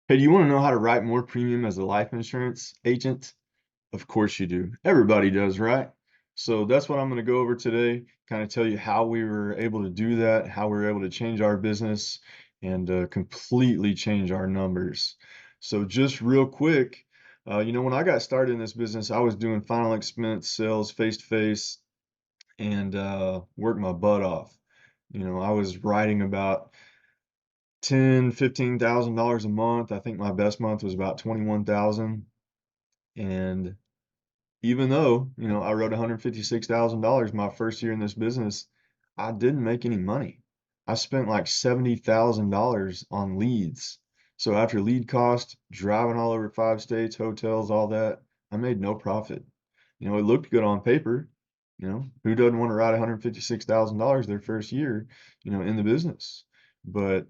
Hey, do you want to know how to write more premium as a life insurance agent? Of course you do. Everybody does, right? So that's what I'm going to go over today, kind of tell you how we were able to do that, how we were able to change our business and completely change our numbers. So just real quick, when I got started in this business, I was doing final expense sales face to face and worked my butt off. I was writing about 10, $15,000 a month. I think my best month was about 21,000. And even though, I wrote $156,000 my first year in this business, I didn't make any money. I spent like $70,000 on leads. So after lead cost, driving all over 5 states, hotels, all that, I made no profit. It looked good on paper. Who doesn't want to write $156,000 their first year, in the business? But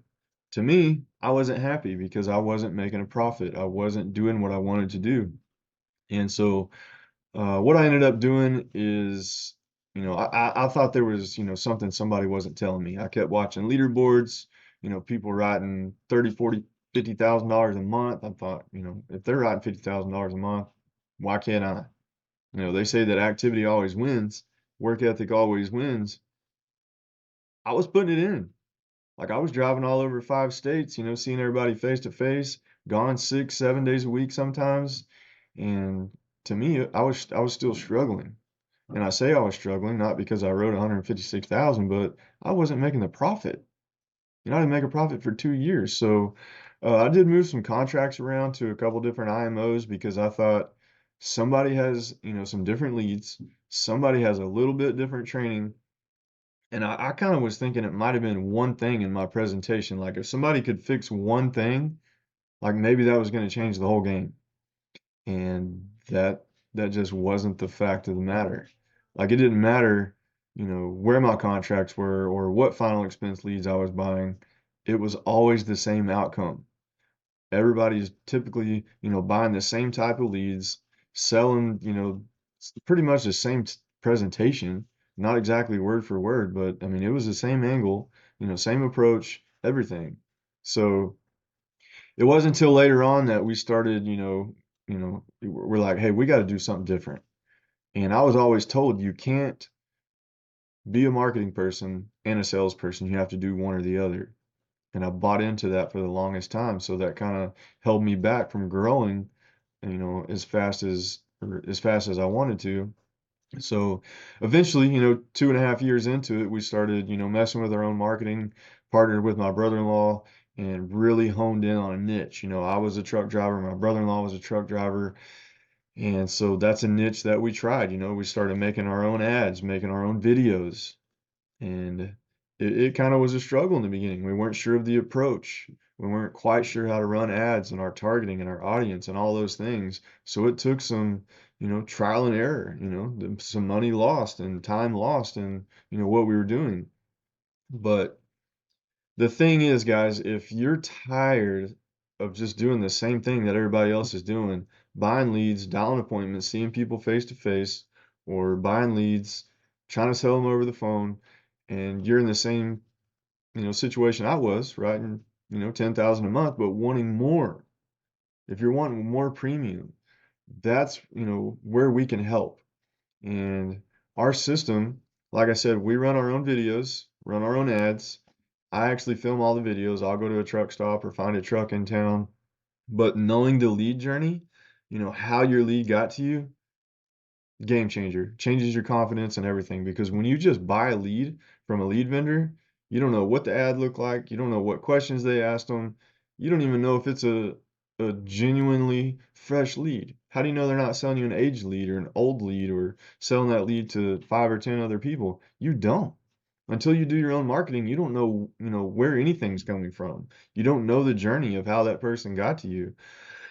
to me, I wasn't happy because I wasn't making a profit. I wasn't doing what I wanted to do. And so what I ended up doing is, I thought there was, something somebody wasn't telling me. I kept watching leaderboards, people writing 30, 40, $50,000 a month. I thought, if they're writing $50,000 a month, why can't I? They say that activity always wins, work ethic always wins. I was putting it in. Like I was driving all over 5 states, seeing everybody face to face, gone 6, 7 days a week sometimes. And to me, I was still struggling. And I say I was struggling, not because I wrote 156,000, but I wasn't making the profit. I didn't make a profit for 2 years. So I did move some contracts around to a couple different IMOs because I thought somebody has, some different leads, somebody has a little bit different training. And I kind of was thinking it might have been one thing in my presentation. Like if somebody could fix one thing, like maybe that was going to change the whole game. And that just wasn't the fact of the matter. Like it didn't matter, where my contracts were or what final expense leads I was buying. It was always the same outcome. Everybody's typically, buying the same type of leads, selling, pretty much the same presentation, not exactly word for word, but I mean, it was the same angle, same approach, everything. So it wasn't until later on that we started, we're like, hey, we got to do something different. And I was always told you can't be a marketing person and a salesperson. You have to do one or the other. And I bought into that for the longest time. So that kind of held me back from growing, as fast as I wanted to. So eventually, 2.5 years into it, we started, messing with our own marketing, partnered with my brother-in-law, and really honed in on a niche. I was a truck driver, my brother-in-law was a truck driver, and so that's a niche that we tried. We started making our own ads, making our own videos, and it kind of was a struggle in the beginning. We weren't sure of the approach. We weren't quite sure how to run ads and our targeting and our audience and all those things. So it took some, trial and error, some money lost and time lost and, what we were doing. But the thing is, guys, if you're tired of just doing the same thing that everybody else is doing, buying leads, dialing appointments, seeing people face to face, or buying leads, trying to sell them over the phone, and you're in the same, situation I was, right? And, 10,000 a month, but wanting more. If you're wanting more premium, that's, where we can help. And our system, like I said, we run our own videos, run our own ads. I actually film all the videos. I'll go to a truck stop or find a truck in town. But knowing the lead journey, how your lead got to you, game changer. Changes your confidence and everything. Because when you just buy a lead from a lead vendor, you don't know what the ad looked like. You don't know what questions they asked them. You don't even know if it's a genuinely fresh lead. How do you know they're not selling you an aged lead or an old lead or selling that lead to 5 or 10 other people? You don't. Until you do your own marketing, you don't know, where anything's coming from. You don't know the journey of how that person got to you.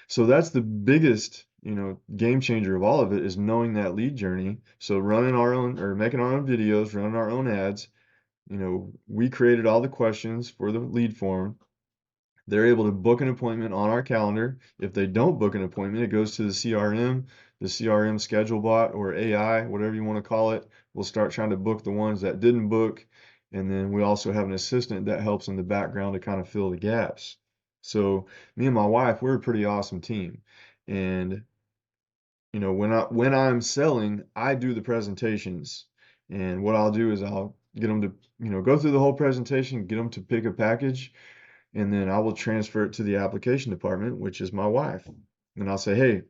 So that's the biggest, game changer of all of it is knowing that lead journey. So running our own or making our own videos, running our own ads, we created all the questions for the lead form. They're able to book an appointment on our calendar. If they don't book an appointment, it goes to the CRM schedule bot or AI, whatever you want to call it. We'll start trying to book the ones that didn't book. And then we also have an assistant that helps in the background to kind of fill the gaps. So me and my wife, we're a pretty awesome team. And when I'm selling, I do the presentations. And what I'll do is I'll get them to, go through the whole presentation, get them to pick a package, and then I will transfer it to the application department, which is my wife. And I'll say, hey,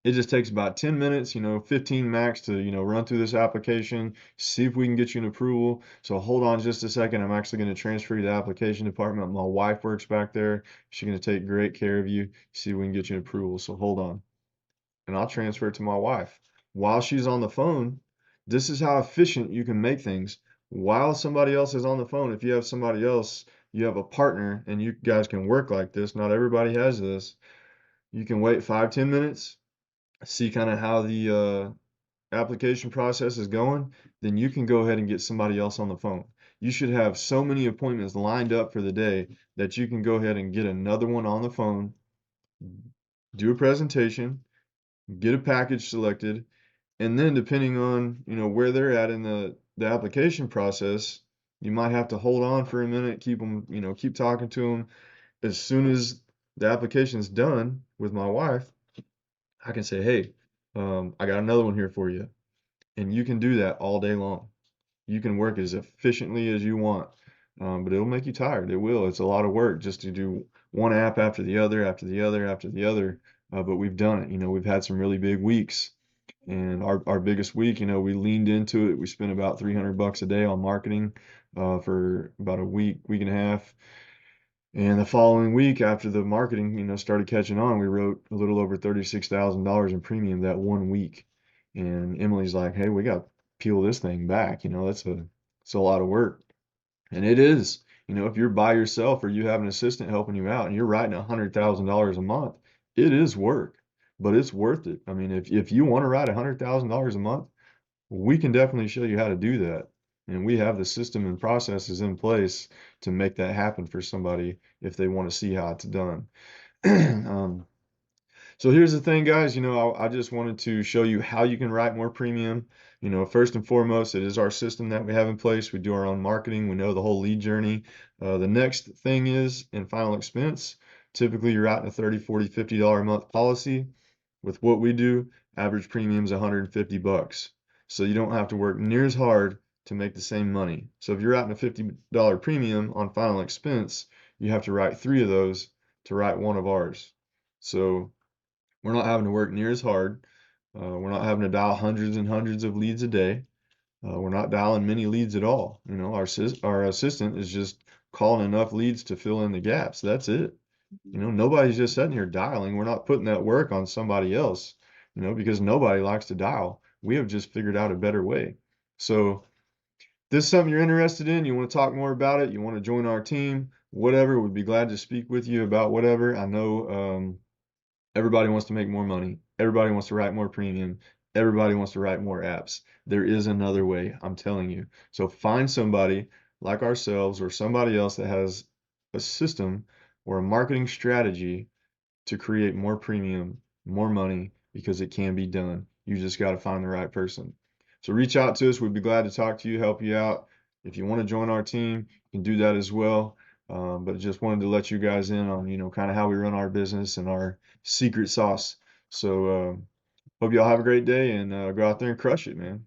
it just takes about 10 minutes, 15 max to, run through this application, see if we can get you an approval. So hold on just a second. I'm actually going to transfer you to the application department. My wife works back there. She's going to take great care of you, see if we can get you an approval. So hold on. And I'll transfer it to my wife. While she's on the phone, this is how efficient you can make things. While somebody else is on the phone, if you have somebody else, you have a partner, and you guys can work like this. Not everybody has this. You can wait 5, 10 minutes, see kind of how the application process is going, then you can go ahead and get somebody else on the phone. You should have so many appointments lined up for the day that you can go ahead and get another one on the phone, do a presentation, get a package selected, and then depending on, where they're at in the application process, you might have to hold on for a minute, keep them, keep talking to them. As soon as the application's done with my wife, I can say, hey, I got another one here for you. And you can do that all day long. You can work as efficiently as you want, but it'll make you tired. It will. It's a lot of work just to do one app after the other, after the other, after the other. But we've done it. We've had some really big weeks. And our biggest week, we leaned into it. We spent about $300 a day on marketing for about a week and a half. And the following week, after the marketing, started catching on, we wrote a little over $36,000 in premium that one week. And Emily's like, "Hey, we got to peel this thing back. It's a lot of work." And it is. If you're by yourself or you have an assistant helping you out and you're writing $100,000 a month, it is work, but it's worth it. I mean, if you want to write $100,000 a month, we can definitely show you how to do that. And we have the system and processes in place to make that happen for somebody if they want to see how it's done. Um, so here's the thing, guys. I just wanted to show you how you can write more premium. First and foremost, it is our system that we have in place. We do our own marketing. We know the whole lead journey. The next thing is in final expense. Typically, you're out in a 30, 40, $50 a month policy. With what we do, average premium is 150 bucks. So you don't have to work near as hard to make the same money. So if you're out in a $50 premium on final expense, you have to write 3 of those to write one of ours. So we're not having to work near as hard. We're not having to dial hundreds and hundreds of leads a day. We're not dialing many leads at all. Our assistant is just calling enough leads to fill in the gaps. That's it. Nobody's just sitting here dialing. We're not putting that work on somebody else, because nobody likes to dial. We have just figured out a better way. So this is something you're interested in, you want to talk more about it, you want to join our team, whatever, we'd be glad to speak with you about whatever. I know everybody wants to make more money. Everybody wants to write more premium. Everybody wants to write more apps. There is another way, I'm telling you. So find somebody like ourselves or somebody else that has a system or a marketing strategy to create more premium, more money, because it can be done. You just got to find the right person. So reach out to us. We'd be glad to talk to you, help you out. If you want to join our team, you can do that as well. But I just wanted to let you guys in on, kind of how we run our business and our secret sauce. So hope y'all have a great day and go out there and crush it, man.